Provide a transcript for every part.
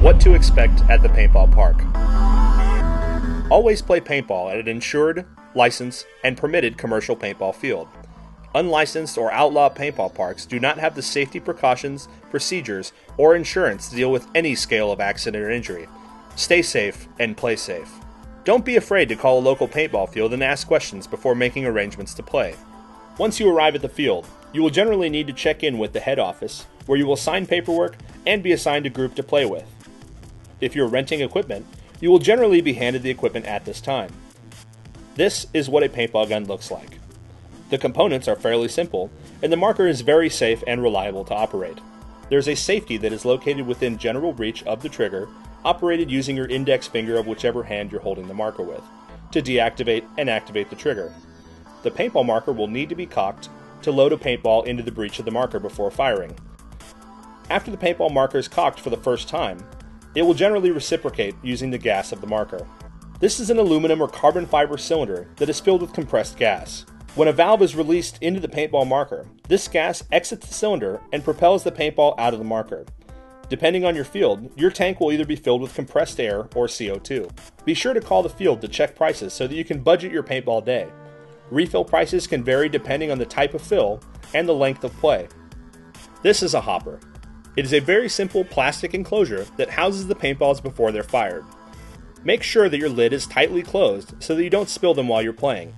What to expect at the paintball park. Always play paintball at an insured, licensed, and permitted commercial paintball field. Unlicensed or outlawed paintball parks do not have the safety precautions, procedures, or insurance to deal with any scale of accident or injury. Stay safe and play safe. Don't be afraid to call a local paintball field and ask questions before making arrangements to play. Once you arrive at the field, you will generally need to check in with the head office, where you will sign paperwork and be assigned a group to play with. If you're renting equipment, you will generally be handed the equipment at this time. This is what a paintball gun looks like. The components are fairly simple, and the marker is very safe and reliable to operate. There's a safety that is located within general reach of the trigger, operated using your index finger of whichever hand you're holding the marker with, to deactivate and activate the trigger. The paintball marker will need to be cocked to load a paintball into the breech of the marker before firing. After the paintball marker is cocked for the first time, it will generally reciprocate using the gas of the marker. This is an aluminum or carbon fiber cylinder that is filled with compressed gas. When a valve is released into the paintball marker, this gas exits the cylinder and propels the paintball out of the marker. Depending on your field, your tank will either be filled with compressed air or CO2. Be sure to call the field to check prices so that you can budget your paintball day. Refill prices can vary depending on the type of fill and the length of play. This is a hopper. It is a very simple plastic enclosure that houses the paintballs before they're fired. Make sure that your lid is tightly closed so that you don't spill them while you're playing.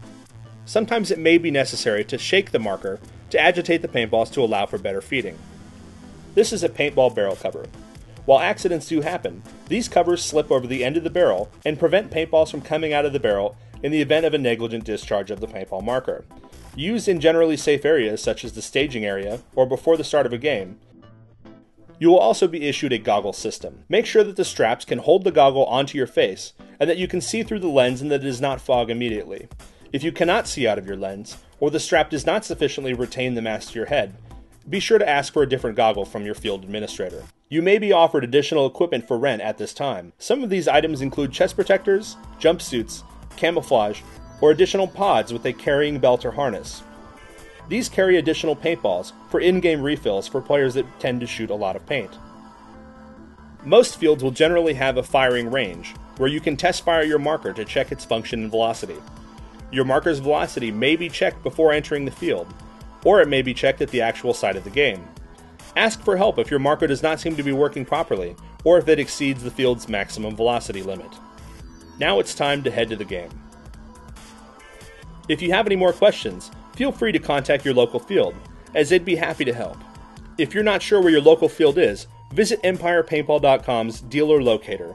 Sometimes it may be necessary to shake the marker to agitate the paintballs to allow for better feeding. This is a paintball barrel cover. While accidents do happen, these covers slip over the end of the barrel and prevent paintballs from coming out of the barrel in the event of a negligent discharge of the paintball marker. Used in generally safe areas such as the staging area or before the start of a game, you will also be issued a goggle system. Make sure that the straps can hold the goggle onto your face and that you can see through the lens and that it does not fog immediately. If you cannot see out of your lens, or the strap does not sufficiently retain the mask to your head, be sure to ask for a different goggle from your field administrator. You may be offered additional equipment for rent at this time. Some of these items include chest protectors, jumpsuits, camouflage, or additional pods with a carrying belt or harness. These carry additional paintballs for in-game refills for players that tend to shoot a lot of paint. Most fields will generally have a firing range, where you can test fire your marker to check its function and velocity. Your marker's velocity may be checked before entering the field, or it may be checked at the actual site of the game. Ask for help if your marker does not seem to be working properly, or if it exceeds the field's maximum velocity limit. Now it's time to head to the game. If you have any more questions, feel free to contact your local field, as they'd be happy to help. If you're not sure where your local field is, visit EmpirePaintball.com's dealer locator.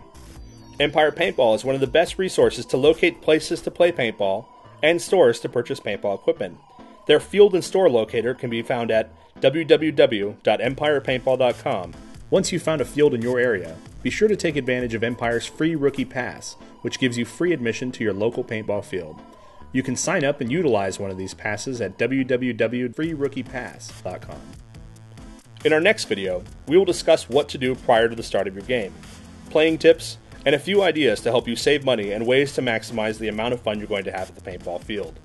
Empire Paintball is one of the best resources to locate places to play paintball and stores to purchase paintball equipment. Their field and store locator can be found at www.empirepaintball.com. Once you've found a field in your area, be sure to take advantage of Empire's free Rookie Pass, which gives you free admission to your local paintball field. You can sign up and utilize one of these passes at www.freerookiepass.com. In our next video, we will discuss what to do prior to the start of your game, playing tips, and a few ideas to help you save money and ways to maximize the amount of fun you're going to have at the paintball field.